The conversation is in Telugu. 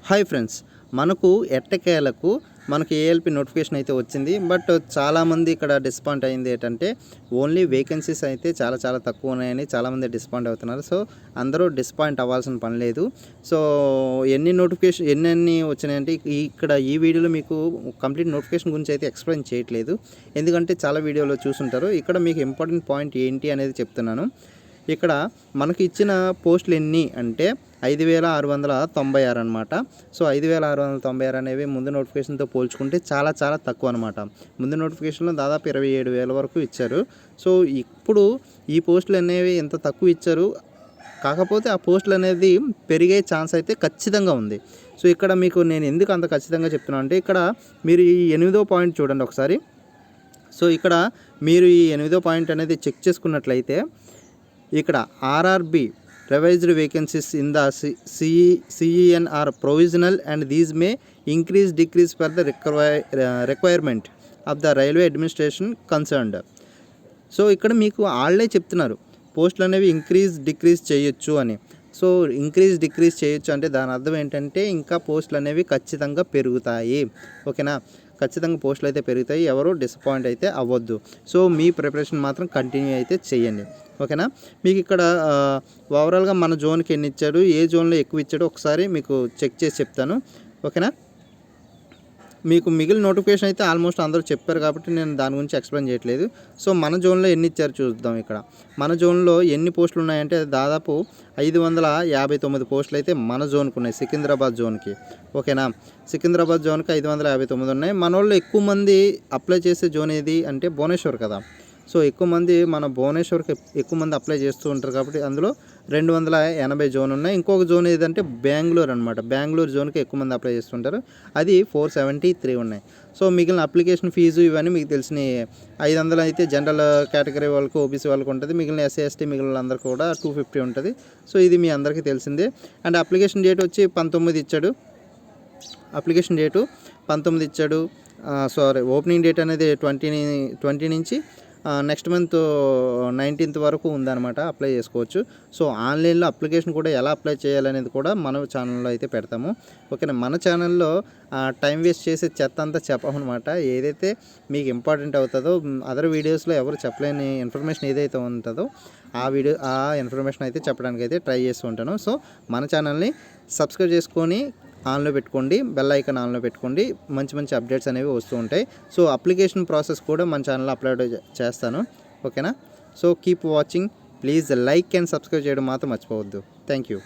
హాయ్ ఫ్రెండ్స్, మనకు ఎట్టకేలకు మనకి ఏఎల్పి నోటిఫికేషన్ అయితే వచ్చింది. బట్ చాలామంది ఇక్కడ డిస్పాయింట్ అయింది ఏంటంటే ఓన్లీ వేకెన్సీస్ అయితే చాలా చాలా తక్కువ ఉన్నాయని చాలామంది డిస్పాయింట్ అవుతున్నారు. సో అందరూ డిస్పాయింట్ అవ్వాల్సిన పని లేదు. సో ఎన్ని వచ్చినాయంటే ఇక్కడ ఈ వీడియోలో మీకు కంప్లీట్ నోటిఫికేషన్ గురించి అయితే ఎక్స్ప్లెయిన్ చేయట్లేదు, ఎందుకంటే చాలా వీడియోలో చూసుంటారు. ఇక్కడ మీకు ఇంపార్టెంట్ పాయింట్ ఏంటి అనేది చెప్తున్నాను. ఇక్కడ మనకి ఇచ్చిన పోస్టులు ఎన్ని అంటే 5696 అనమాట. సో 5696 అనేవి ముందు నోటిఫికేషన్తో పోల్చుకుంటే చాలా చాలా తక్కువ అనమాట. ముందు నోటిఫికేషన్లో దాదాపు 27,000 వరకు ఇచ్చారు. సో ఇప్పుడు ఈ పోస్టులు అనేవి ఎంత తక్కువ ఇచ్చారు, కాకపోతే ఆ పోస్టులు అనేది పెరిగే ఛాన్స్ అయితే ఖచ్చితంగా ఉంది. సో ఇక్కడ మీకు నేను ఎందుకు అంత ఖచ్చితంగా చెప్తున్నాను అంటే, ఇక్కడ మీరు ఈ 8వ పాయింట్ చూడండి ఒకసారి. సో ఇక్కడ మీరు ఈ 8వ పాయింట్ అనేది చెక్ చేసుకున్నట్లయితే, ఇక్కడ RRB revised vacancies in the CEN are provisional and these may decrease per the requirement of the railway administration concerned. So ఇక్కడ మీకు వాళ్ళే చెప్తున్నారు పోస్టులు అనేవి డిక్రీజ్ చేయొచ్చు అని. సో డిక్రీజ్ చేయొచ్చు అంటే దాని అర్థం ఏంటంటే ఇంకా పోస్టులు అనేవి ఖచ్చితంగా పెరుగుతాయి. ఓకేనా, ఖచ్చితంగా పోస్టులు అయితే పెరుగుతాయి, ఎవరు డిసప్పాయింట్ అయితే అవ్వద్దు. సో మీ ప్రిపరేషన్ మాత్రం కంటిన్యూ అయితే చేయండి. ఓకేనా, మీకు ఇక్కడ ఓవరాల్గా మన జోన్కి ఎన్ని ఇచ్చాడు, ఏ జోన్లో ఎక్కువ ఇచ్చాడో ఒకసారి మీకు చెక్ చేసి చెప్తాను. ఓకేనా, మీకు మిగిలిన నోటిఫికేషన్ అయితే ఆల్మోస్ట్ అందరూ చెప్పారు కాబట్టి నేను దాని గురించి ఎక్స్ప్లెయిన్ చేయట్లేదు. సో మన జోన్లో ఎన్ని ఇచ్చారు చూద్దాం. ఇక్కడ మన జోన్లో ఎన్ని పోస్టులు ఉన్నాయంటే దాదాపు 559 పోస్టులు అయితే మన జోన్కి ఉన్నాయి, సికింద్రాబాద్ జోన్కి. ఓకేనా, సికింద్రాబాద్ జోన్కి 559 ఉన్నాయి. మన వాళ్ళు ఎక్కువ మంది అప్లై చేసే జోన్ ఏది అంటే భువనేశ్వర్ కదా. సో ఎక్కువ మంది మన భువనేశ్వర్కి ఎక్కువ మంది అప్లై చేస్తూ ఉంటారు కాబట్టి అందులో 280 జోన్ ఉన్నాయి. ఇంకొక జోన్ ఏదంటే బెంగళూరు అనమాట. బెంగళూరు జోన్కి ఎక్కువ మంది అప్లై చేస్తుంటారు, అది 473 ఉన్నాయి. సో మిగిలిన అప్లికేషన్ ఫీజు ఇవన్నీ మీకు తెలిసిన 500 అయితే జనరల్ కేటగిరీ వాళ్ళకు, ఓబీసీ వాళ్ళకు ఉంటుంది. మిగిలిన ఎస్సీ ఎస్టీ మిగిలిన అందరికీ కూడా 250 ఉంటుంది. సో ఇది మీ అందరికీ తెలిసిందే. అండ్ అప్లికేషన్ డేట్ వచ్చి 19 ఇచ్చాడు. అప్లికేషన్ డేటు 19 ఇచ్చాడు. ఓపెనింగ్ డేట్ అనేది 20 నుంచి నెక్స్ట్ మంత్ 19th వరకు ఉందన్నమాట. అప్లై చేసుకోవచ్చు. సో ఆన్లైన్లో అప్లికేషన్ కూడా ఎలా అప్లై చేయాలనేది కూడా మన ఛానల్లో అయితే పెడతాము. ఓకేనా, మన ఛానల్లో టైం వేస్ట్ చేసే చెత్త అంతా చెప్పమన్నమాట. ఏదైతే మీకు ఇంపార్టెంట్ అవుతుందో, అదర్ వీడియోస్లో ఎవరు చెప్పలేని ఇన్ఫర్మేషన్ ఏదైతే ఉంటుందో ఆ ఇన్ఫర్మేషన్ అయితే చెప్పడానికి అయితే ట్రై చేస్తూ ఉంటాను. సో మన ఛానల్ని సబ్స్క్రైబ్ చేసుకొని ఆన్లో పెట్టుకోండి, బెల్ ఐకాన్ ఆన్లో పెట్టుకోండి, మంచి మంచి అప్డేట్స్ అనేవి వస్తూ ఉంటాయి. సో అప్లికేషన్ ప్రాసెస్ కూడా మన ఛానల్లో అప్లోడ్ చేస్తాను. ఓకేనా, so keep watching, please like and subscribe చేయడం మాత్రం మర్చిపోవద్దు. Thank you.